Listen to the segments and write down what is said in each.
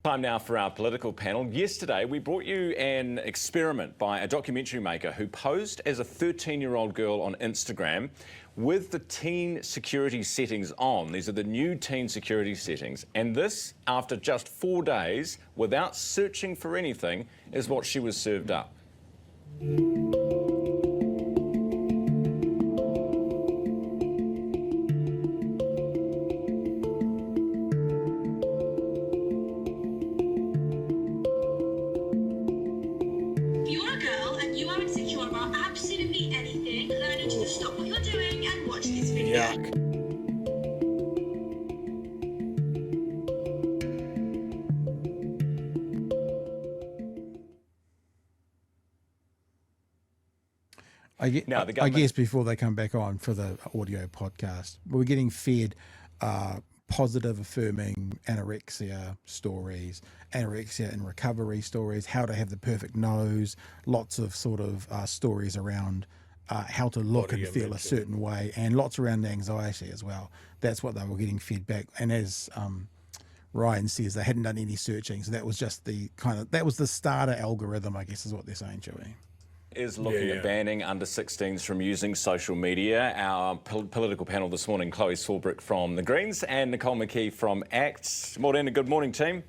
Time now for our political panel. Yesterday, we brought you an experiment by a documentary maker who posed as a 13-year-old girl on Instagram with the teen security settings on. These are the new teen security settings. And this, after just 4 days, without searching for anything, is what she was served up. I guess before they come back on for the audio podcast, we're getting fed positive, affirming anorexia stories, anorexia and recovery stories, how to have the perfect nose, lots of sort of stories around how to look and feel a certain way, and lots around anxiety as well. That's what they were getting fed back. And as Ryan says, they hadn't done any searching, so that was just that was the starter algorithm, I guess is what they're saying, Chewie. Is looking at banning under 16s from using social media. Our political panel this morning, Chloe Swarbrick from the Greens and Nicole McKee from ACT. Morena, good morning, team.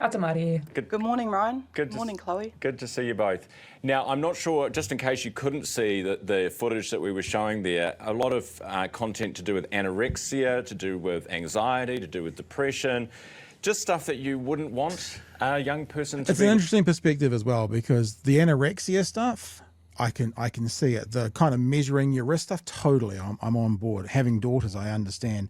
Good morning, Ryan. Good morning, Chloe. Good to see you both. Now, I'm not sure, just in case you couldn't see the footage that we were showing there, a lot of content to do with anorexia, to do with anxiety, to do with depression, just stuff that you wouldn't want a young person to be. It's an interesting perspective as well, because the anorexia stuff, I can see it. The kind of measuring your wrist stuff, totally, I'm on board. Having daughters, I understand.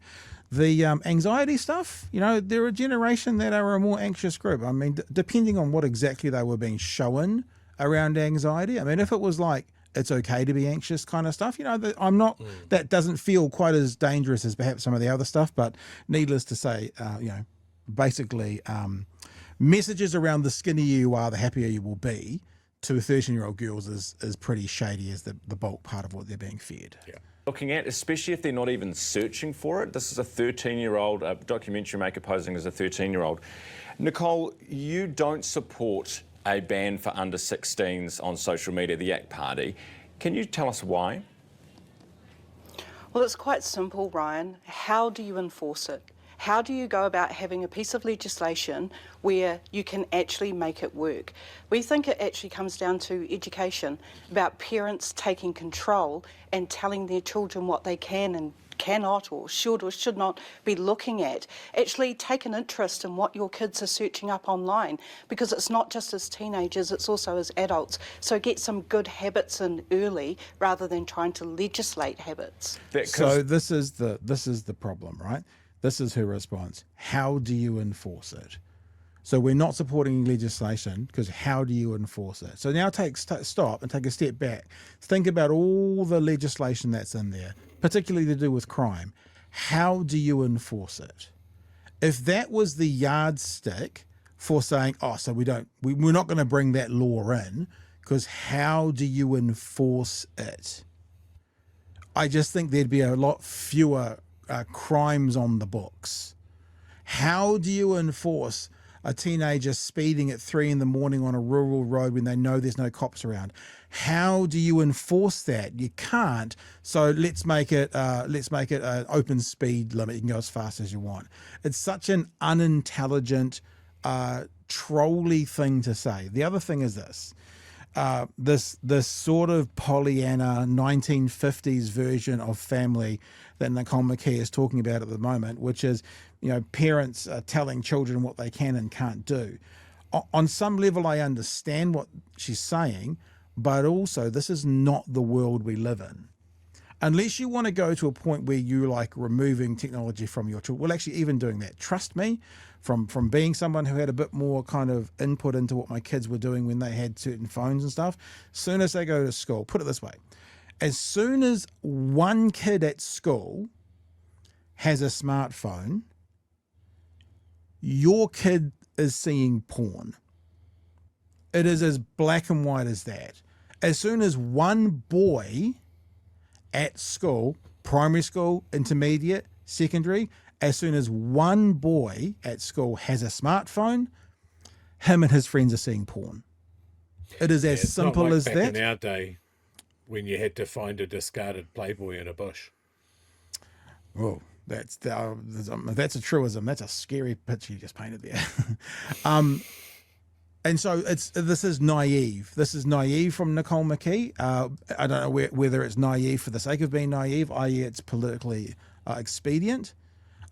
The anxiety stuff, they're a generation that are a more anxious group. I mean, depending on what exactly they were being shown around anxiety. I mean, if it was like, it's okay to be anxious kind of stuff, that doesn't feel quite as dangerous as perhaps some of the other stuff, but needless to say, basically messages around the skinnier you are, the happier you will be to 13-year-old girls is pretty shady as the bulk part of what they're being fed. Yeah. Looking at, especially if they're not even searching for it. This is a 13-year-old, a documentary maker posing as a 13-year-old. Nicole, you don't support a ban for under 16s on social media, the ACT Party. Can you tell us why? Well, it's quite simple, Ryan. How do you enforce it? How do you go about having a piece of legislation where you can actually make it work? We think it actually comes down to education, about parents taking control and telling their children what they can and cannot or should not be looking at. Actually take an interest in what your kids are searching up online, because it's not just as teenagers, it's also as adults. So get some good habits in early rather than trying to legislate habits. So this is the problem, right? This is her response. How do you enforce it? So we're not supporting legislation because how do you enforce it? So now stop and take a step back. Think about all the legislation that's in there, particularly to do with crime. How do you enforce it? If that was the yardstick for saying, so we're not going to bring that law in, because how do you enforce it? I just think there'd be a lot fewer crimes on the books. How do you enforce a teenager speeding at 3 a.m. on a rural road when they know there's no cops around? How do you enforce that? You can't. So let's make it an open speed limit. You can go as fast as you want. It's such an unintelligent, trolly thing to say. The other thing is this. This sort of Pollyanna 1950s version of family that Nicole McKee is talking about at the moment, which is, parents telling children what they can and can't do. On some level, I understand what she's saying, but also this is not the world we live in. Unless you want to go to a point where you like removing technology from your children, well, actually even doing that, trust me, from being someone who had a bit more kind of input into what my kids were doing when they had certain phones and stuff, as soon as they go to school, put it this way, as soon as one kid at school has a smartphone, your kid is seeing porn. It is as black and white as that. As soon as one boy at school, primary school, intermediate, secondary, as soon as one boy at school has a smartphone, him and his friends are seeing porn. It is as It's not simple like as back that. in our day when you had to find a discarded Playboy in a bush. Oh, that's a truism. That's a scary picture you just painted there. And so this is naive. This is naive from Nicole McKee. I don't know whether it's naive for the sake of being naive, i.e. it's politically expedient,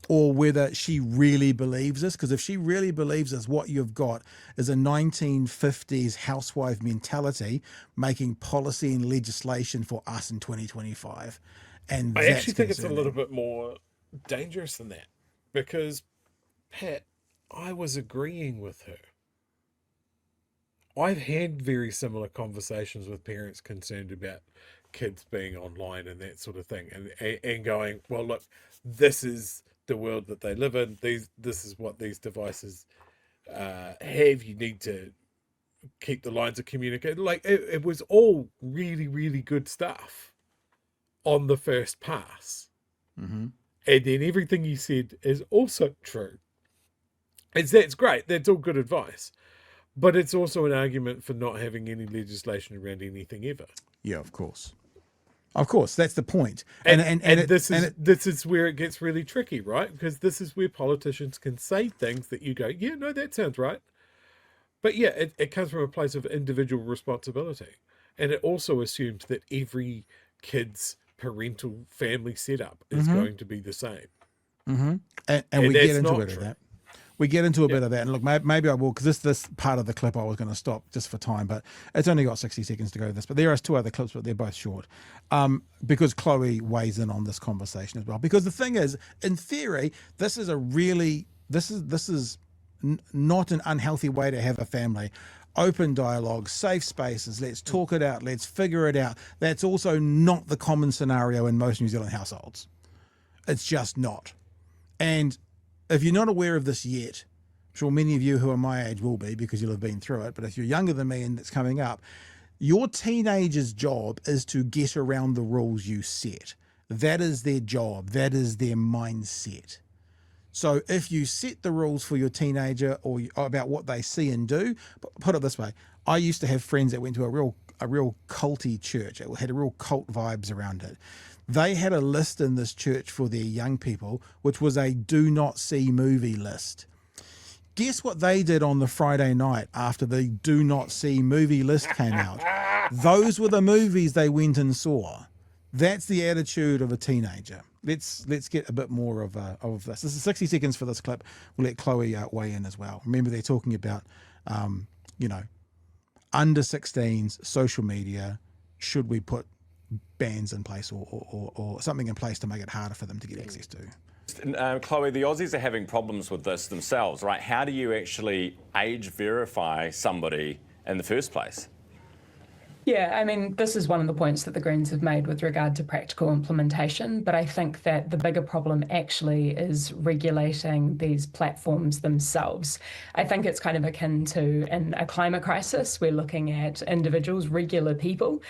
or whether she really believes this. Because if she really believes this, what you've got is a 1950s housewife mentality making policy and legislation for us in 2025. And I that's actually think it's a concerning. little bit more dangerous than that, because, Pat, I was agreeing with her. I've had very similar conversations with parents concerned about kids being online and that sort of thing, and going, well, look, this is the world that they live in. This is what these devices have. You need to keep the lines of communication. Like, it was all really, really good stuff on the first pass. Mm-hmm. And then everything you said is also true. That's great. That's all good advice. But it's also an argument for not having any legislation around anything ever. Yeah, of course. Of course, that's the point. And this is where it gets really tricky, right? Because this is where politicians can say things that you go, yeah, no, that sounds right. But yeah, it comes from a place of individual responsibility. And it also assumes that every kid's parental family setup is going to be the same. Mm-hmm. And we get into a bit of that. We get into a bit of that. And look, maybe I will, because this part of the clip I was going to stop just for time, but it's only got 60 seconds to go to this. But there are two other clips, but they're both short, because Chloe weighs in on this conversation as well. Because the thing is, in theory, this is not an unhealthy way to have a family. Open dialogue, safe spaces, let's talk it out, let's figure it out. That's also not the common scenario in most New Zealand households. It's just not. And if you're not aware of this yet, I'm sure many of you who are my age will be, because you'll have been through it, but if you're younger than me and it's coming up, your teenager's job is to get around the rules you set. That is their job. That is their mindset. So if you set the rules for your teenager or about what they see and do, put it this way, I used to have friends that went to a real culty church. It had a real cult vibes around it. They had a list in this church for their young people, which was a do not see movie list. Guess what they did on the Friday night after the do not see movie list came out? Those were the movies they went and saw. That's the attitude of a teenager. Let's get a bit more of this. This is 60 seconds for this clip. We'll let Chloe weigh in as well. Remember, they're talking about, under 16s, social media. Should we put bans in place or something in place to make it harder for them to get access to? Chloe, the Aussies are having problems with this themselves, right? How do you actually age verify somebody in the first place? Yeah, I mean, this is one of the points that the Greens have made with regard to practical implementation, but I think that the bigger problem actually is regulating these platforms themselves. I think it's kind of akin to, in a climate crisis, we're looking at individuals, regular people,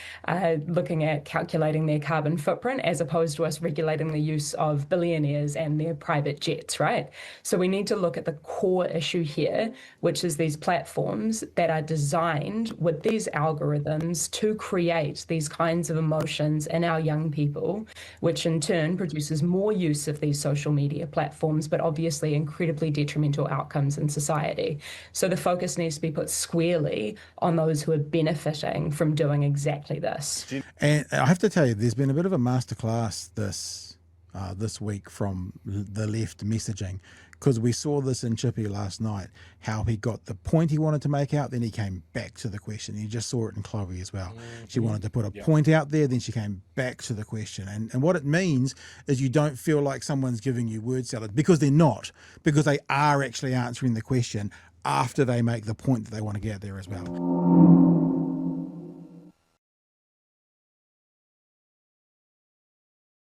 looking at calculating their carbon footprint, as opposed to us regulating the use of billionaires and their private jets, right? So we need to look at the core issue here, which is these platforms that are designed with these algorithms to create these kinds of emotions in our young people, which in turn produces more use of these social media platforms, but obviously incredibly detrimental outcomes in society. So the focus needs to be put squarely on those who are benefiting from doing exactly this. And I have to tell you, there's been a bit of a masterclass this week from the left messaging, because we saw this in Chippy last night, how he got the point he wanted to make out, then he came back to the question. You just saw it in Chloe as well. She wanted to put a point out there, then she came back to the question. And what it means is you don't feel like someone's giving you word salad, because they're not, because they are actually answering the question after they make the point that they want to get there as well.